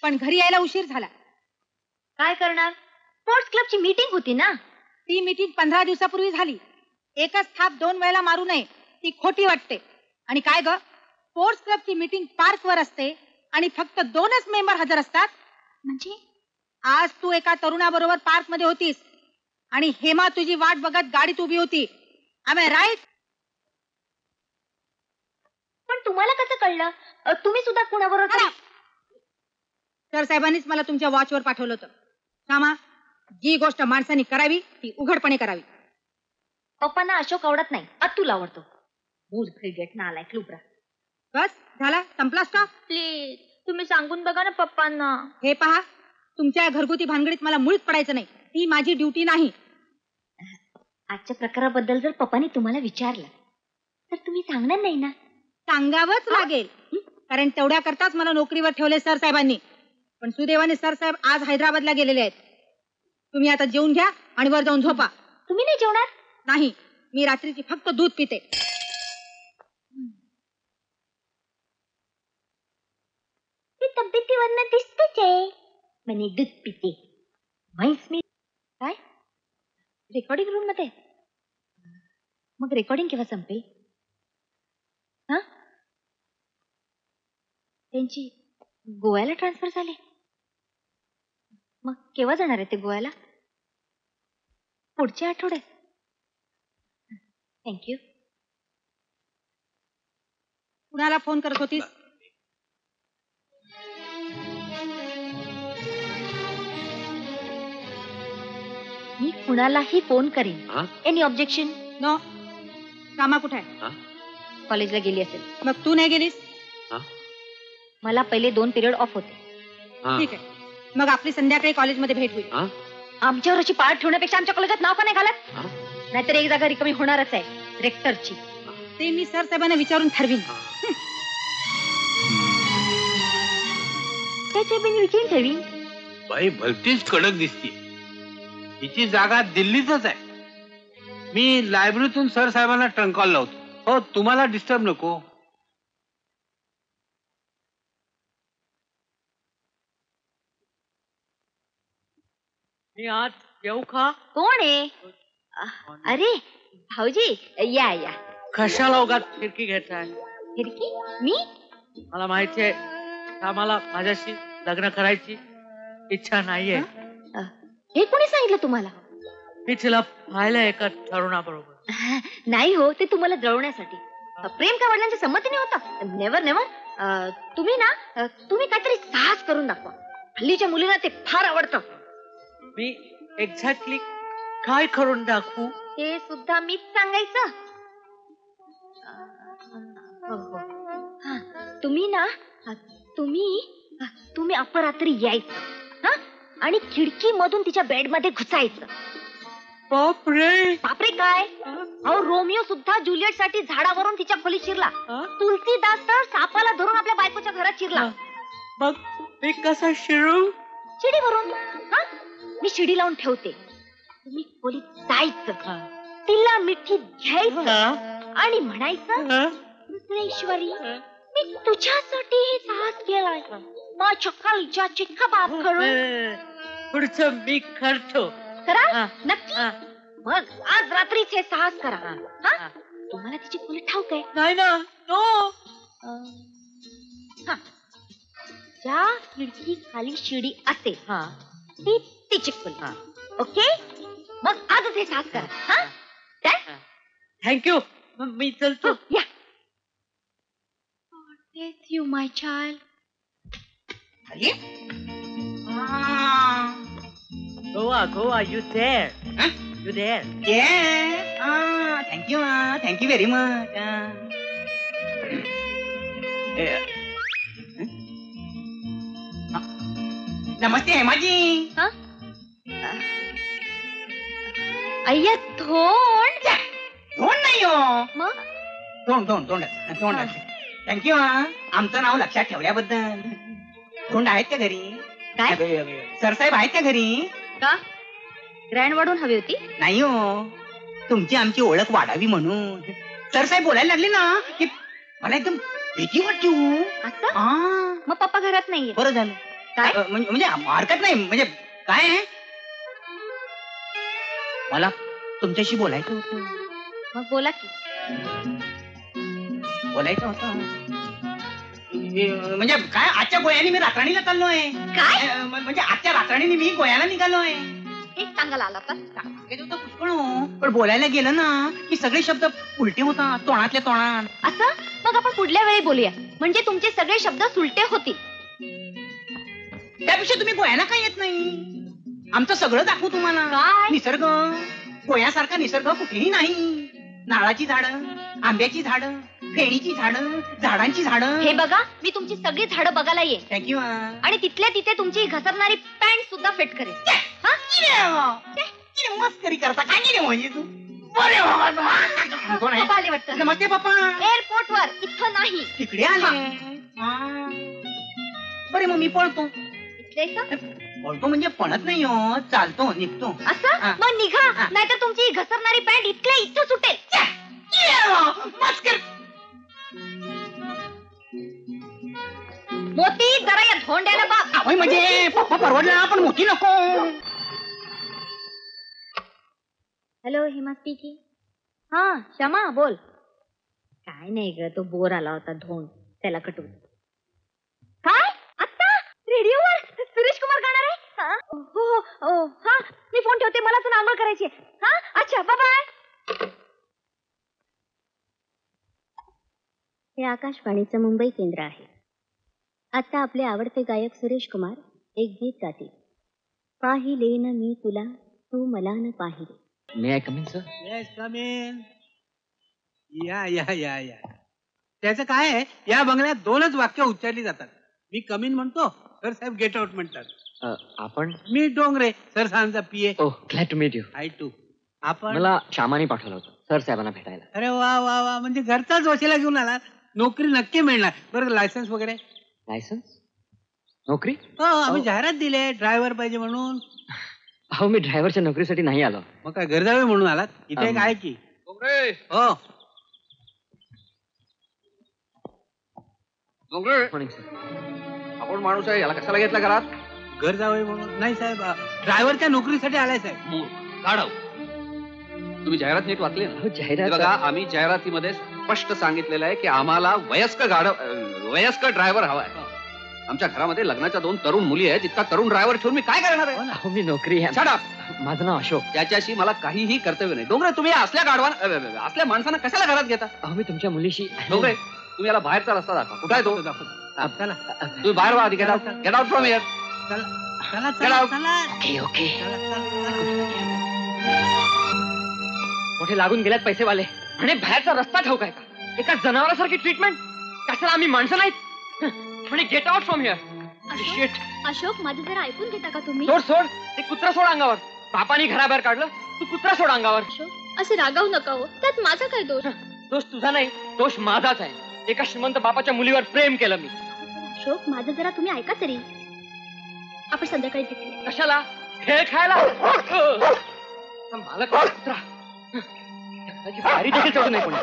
पण घरी यायला उशीर झाला. काय करणार? स्पोर्ट्स क्लबची मीटिंग होती ना. ती मीटिंग 15 दिवसापूर्वी झाली. एकच थाप 2 वेळेला मारू नये, ती खोटी वाटते. आणि काय ग, स्पोर्ट्स क्लबची मीटिंग पार्कवर असते आणि फक्त 2च मेंबर हजर असतात. म्हणजे आज तू एका तरुणाबरोबर पार्क मध्ये होतीस आणि हेमा तुझी वाट बघत गाडीत उभी होती. Am I right? पण तुम्हाला कसं कळलं? तुम्ही सुद्धा कुणाबरोबर? सर साहेबांनीच मला तुमच्या वॉचवर पाठवलं होतं. श्यामा, जी गोष्ट माणसाने करावी ती उघडपणे करावी. पप्पांना अशोक आवडत नाही, अतुल आवडतो. मूल क्रिकेट ना आलाय क्लुबरा. बस झाला, संपला स्टॉप. प्लीज तुम्ही सांगून बघा ना पप्पांना. हे पहा, तुमच्या घरगुती भानगडीत मला मुळीच पडायचं नाही. ती माझी ड्युटी नाही. आजच्या प्रकाराबद्दल जर पप्पांनी तुम्हाला विचारलं तर तुम्ही सांगणार नाही ना? सांगावंच लागेल, कारण तेवढ्या करताच मला नोकरीवर ठेवले सर साहेबांनी. पण सुदैवाने सर साहेब आज हैदराबादला गेलेले आहेत. तुम्ही आता जेवून घ्या आणि वर जाऊन झोपा. तुम्ही नाही जेवणार? नाही, मी रात्रीची फक्त दूध पिते. तब्येतीवरनं दिसतेच आहे म्हणे दूध पिते. म्हैस मी काय रेकॉर्डिंग रूम मध्ये? मग रेकॉर्डिंग केव्हा संपेल? हा, त्यांची गोव्याला ट्रान्सफर झाले. मग केव्हा जाणार आहे ते गोव्याला? पुढच्या आठवड्यात. थँक्यू. कुणाला फोन करत होतीस? मी कुणालाही फोन करेन. Any objection? नो. कामा कुठे आहे? कॉलेजला गेली असेल. मग तू नाही गेलीस? मला पहिले 2 पिरियड ऑफ होते. ठीक आहे, मग आपली संध्याकाळी कॉलेजमध्ये भेट होईल. आमच्यावर अशी पाठ ठेवण्यापेक्षा आमच्या कॉलेजात नाव का नाही घालत? नाहीतर एक जागा रिकामी होणारच आहे रेक्टरची. ते मी सर साहेबांना विचारून ठरवीन. विचारून ठरवीन. बाई भलतीच कडक दिसती. हिची जागा दिल्लीतच आहे. मी लायब्ररीतून सर साहेबांना ट्रंक कॉल लावतो. हो, तुम्हाला डिस्टर्ब नको. मी आज येऊ का? कोण आहे? अरे भाऊजी, या या. कशाला उगाच फिरकी घेताय? फिरकी? मी? मला माहिती आहे आम्हाला माझ्याशी लग्न करायची इच्छा नाहीये. हे कोणी सांगितलं तुम्हाला? मी तिला पाहिलं एका तरुणाबरोबर. नाही हो, ते तुम्हाला जळवण्यासाठी. प्रेम का वडिलांच्या संमतीने होतं? Never never. तुम्ही काहीतरी साहस करून दाखवा. हल्लीच्या मुलींना ते फार आवडतं. मी एक्झॅक्टली काय करून दाखवू? हे सुद्धा मीच सांगायचं? तुम्ही अपरात्री यायचं आणि खिडकी मधून तिच्या बेड मध्ये घुसायचं. बापरे. बापरे काय? अहो, रोमिओ सुद्धा जुलियट साठी झाडावरून तिच्या खोलीत शिरला. तुलसीदास तर सापाला धरून आपल्या बायकोच्या घरात शिरला. मग मी कसा शिरू? शिडीवरून. मी शिडी लावून ठेवते. तुम्ही खोलीत जायचं, तिला मिठीत घ्यायचं आणि म्हणायचं, रुद्रेश्वरी, मी तुझ्यासाठी हे साहस केलाय. माझ्या खालच्या चिखबाब करून. पुढचं मी करतो. करा नक्की. मग आज रात्रीच हे साहस करा. तुम्हाला तिची खोली ठाऊक आहे? नाही ना. नो. ज्या खिडकी खाली शिडी असेल ती तिची खोली. ओके, मग आजच हे साहस करा. थँक्यू. मी चलतो. या. You, my child. Goa, you there? Huh? You there? Yeah. Thank you very much. नमस्ते हेमाजी. अय्या धोंड. धोंड नाही हो. मग धोंड. थँक्यू. आमचं नाव लक्षात ठेवल्याबद्दल. धोंड आहेत का घरी? काय सरसाहेब आहेत का घरी? का ग्रँड वाढून हवी होती? नाही हो, तुमची आमची ओळख वाढावी म्हणून. सरसाहेब बोलायला लागले ना की मला एकदम भीती वाटते. असं? मग पप्पा घरात नाहीये. बरं झालं. काय? म्हणजे हरकत नाही, म्हणजे काय आहे, मला तुमच्याशी बोलायचं होतं. मग बोला की. बोलायचं होतं म्हणजे काय, आजच्या गोयाने मी रातराणीला चाललोय. काय? म्हणजे आजच्या रातराणीने मी गोयाला निघालोय. एक सांगायला आला तर पुष्कळ हो, पण बोलायला गेलं ना की सगळे शब्द उलटे होतात तोंडातल्या तोंडात. असं? मग आपण पुढल्या वेळी बोलूया, म्हणजे तुमचे सगळे शब्द सुलटे होतील. त्यापेक्षा तुम्ही गोयाला काय येत नाही? आमचं सगळं दाखवू तुम्हाला. काय? निसर्ग, गोयासारखा निसर्ग कुठेही नाही. नारळाची झाडं, आंब्याची झाडं, फेणीची झाडं, झाडांची झाडं. हे बघा, मी तुमची सगळी झाडं बघायला येईन थँक्यू. आणि तिथल्या तिथे तुमची घसरणारी पॅन्ट सुद्धा फिट करेन. मस्करी करता काय केली म्हणजे तू? बरे बाबा, कोण आहे? पप्पा आले वाटतं. नमस्ते पप्पा. एअरपोर्ट वर, इथं नाही. तिकडे आले. बरे मग मी पळतो. इथले इथं? पळतो म्हणजे पळत नाही हो, चालतो, निघतो. असं? हा. मग निघा, हा. नाहीतर तुमची घसरणारी पॅन्ट इथल्या इथं सुटेल. मस्कर. मोती, जरा या धोंड्याला बाप. आवय म्हणजे पप्पा परवडला, पण मोठी नको. Hello, Hema speaking. हा, क्षमा, बोल. काय नाही ग, तो बोर आला होता धोंड, त्याला कटवून. काय? आता रेडिओवर सुरेश कुमार गाणार आहे? हा? हो हो हो, हा, मी फोन ठेवते, मला तर आंघोळ करायची आहे. हा, अच्छा, बाय. हे आकाशवाणीचं मुंबई केंद्र आहे. आता आपले आवडते गायक सुरेश कुमार एक गीत गातील. पाहिले न मी तुला, तू मला न पाहिले. May I come in sir? Yes, come in. या या या या. त्याचं काय आहे, या बंगल्यात 2च वाक्य उच्चारली जातात. मी कम इन म्हणतो, सर साहेब गेट आउट म्हणतात. आपण? मी डोंगरे, सर साहेबांचा PA. Oh, glad to meet you. I too. आपण? मला श्यामाने पाठवलं होतं सर साहेबांना भेटायला. अरे वा वा वा, म्हणजे घरचाच वशिला घेऊन आला. नोकरी नक्की मिळणार. बरं, लायसन्स वगैरे? लायसन्स? नोकरी? हो, आम्ही जाहिरात दिले, ड्रायव्हर पाहिजे म्हणून. अहो, मी ड्रायव्हरच्या नोकरीसाठी नाही आलो. मग काय घर जावे म्हणून आलात? इथे एक आहे की. हो. Morning sir. आपण माणूस आहे, याला कशाला घेतला घरात? घर जावे म्हणून नाही साहेब, ड्रायव्हरच्या नोकरीसाठी आलाय साहेब. गाढव. तुम्ही जाहिरात नीट वाचली ना? हो, जाहिरात. बघा, आम्ही जाहिरातीमध्ये स्पष्ट सांगितलेलं आहे की आम्हाला वयस्कर ड्रायव्हर हवाय. आमच्या घरामध्ये लग्नाच्या 2 तरुण मुली आहेत. इतका तरुण ड्रायव्हर ठेवून मी काय करणार आहे? अहो, मी नोकरी आहे. Shut up. माझं नाव अशोक. त्याच्याशी मला काहीही कर्तव्य नाही. डोंगरे, तुम्ही असल्या माणसांना कशाला घरात घेता? अहो, मी तुमच्या मुलीशी. डोंगरे, तुम्ही याला बाहेरचा रस्ता दाखवा. कुठे आहे तो? चला तुम्ही बाहेर व्हा आधी. Get out from here. चला चला Get चला out. चला. Okay okay. चला, चला, चला. मोठे लागून गेल्यात पैसेवाले. म्हणे बाहेरचा रस्ता ठाऊक आहे का? एका जनावरासारखी ट्रीटमेंट. कशाला आम्ही माणसं नाहीत? म्हणे get out from here. Shit. Ashok, माझं जरा ऐकून घेता का तुम्ही? सोड सोड, ते कुत्रा सोड अंगावर. बापानी घराबाहेर काढलं, तू कुत्रा सोड अंगावर. अशोक, असे रागावू नका हो, त्यात माझा काय दोष? दोष तुझा नाही, दोष माझाच आहे. एका श्रीमंत बापाच्या मुलीवर प्रेम केलं मी. अशोक, माझं जरा तुम्ही ऐका तरी. आपण संध्याकाळी भेटू. कशाला? खेळ खायला? मालक कुत्रा. बारी देखील चढू नाही कोणी.